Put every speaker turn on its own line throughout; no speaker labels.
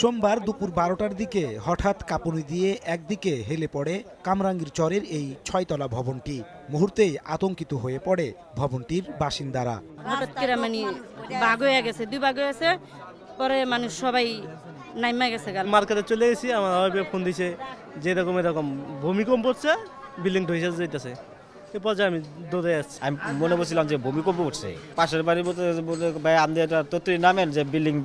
সোমবার দুপুর ১২টার দিকে হঠাৎ কাঁপুনি দিয়ে একদিকে হেলে পড়ে কামরাঙ্গীর চরের এই ৬তলা ভবনটি। মুহূর্তেই আতঙ্কিত হয়ে পড়ে ভবনটির বাসিন্দারা।
হঠাৎ করে মানে ভাগ হয়ে গেছে, দুই ভাগ হয়ে গেছে, পরে মানুষ সবাই নাইমা গেছে।
মার্কেটে চলে গেছি, আমার ফোন দিছে যে এরকম ভূমিকম্প হচ্ছে, বিল্ডিং ধসে যাইতেছে। এরপর আমি দৌড়ে যাচ্ছি।
আমি মনে করছিলাম যে ভূমিকম্প উঠছে, পাশের বাড়ির ভাই আপনি এটা তত্ত্বই নামেন যে বিল্ডিং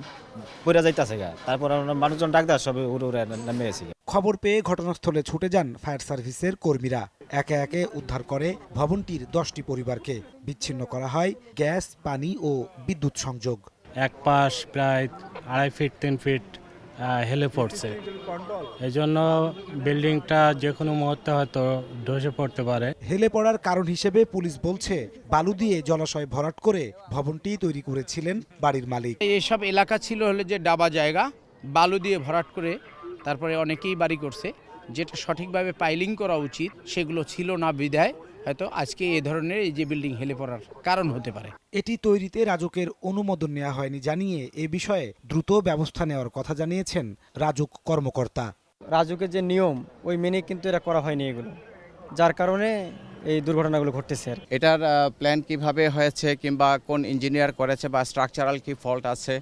পড়ে যাইতেছে গা। তারপর আমরা মানুষজন ডাক দেওয়া সবে উড়ে নামে গেছি।
খবর পেয়ে ঘটনাস্থলে ছুটে যান ফায়ার সার্ভিসের কর্মীরা। একে একে উদ্ধার করে ভবনটির ১০টি পরিবারকে। বিচ্ছিন্ন করা হয় গ্যাস, পানি ও বিদ্যুৎ সংযোগ।
এক পাশ প্রায় ২.৫ ফিট ৩ ফিট হেলে পড়ছে। এই জন্য বিল্ডিংটা যে কোনো মুহূর্তে হয়তো ধসে পড়তে পারে।
হেলে পড়ার কারণ হিসেবে পুলিশ বলছে, বালু দিয়ে জলাশয় ভরাট করে ভবনটি তৈরি করেছিলেন বাড়ির মালিক।
এইসব এলাকা ছিল হলে যে ডাবা জায়গা, বালু দিয়ে ভরাট করে তারপরে অনেকেই বাড়ি করছে। যেটা সঠিকভাবে পাইলিং করা উচিত সেগুলো ছিল না বিধায় হয়তো আজকে এই ধরনের এই যে বিল্ডিং হেলে পড়ার কারণ হতে পারে।
এটি তৈরিতে রাজুকের অনুমোদন নেওয়া হয়নি জানিয়ে এ বিষয়ে দ্রুত ব্যবস্থা নেওয়ার কথা জানিয়েছেন রাজুক কর্মকর্তা।
রাজুকের যে নিয়ম ওই মেনে কিন্তু এরা করা হয়নি এগুলো, যার কারণে এই দুর্ঘটনাগুলো ঘটতেছে।
এটার প্ল্যান কিভাবে হয়েছে কিংবা কোন ইঞ্জিনিয়ার করেছে বা স্ট্রাকচারাল কি ফল্ট আছে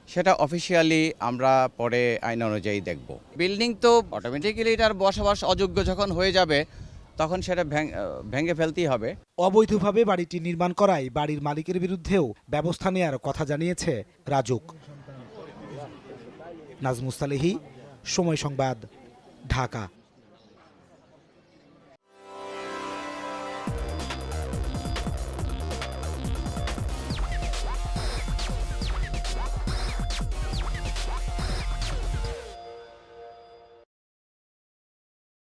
সেটা অফিসিয়ালি আমরা পরে আইন অনুযায়ী দেখব। বিল্ডিং তো অটোমেটিক্যালি এটার বসবাস অযোগ্য যখন হয়ে যাবে তখন সেটা ভেঙে ফেলতেই হবে।
অবৈধভাবে বাড়িটি নির্মাণ করায় বাড়ির মালিকের বিরুদ্ধেও ব্যবস্থা নেওয়ার কথা জানিয়েছে রাজুক। নাজমুস সালেহী, সময় সংবাদ, ঢাকা।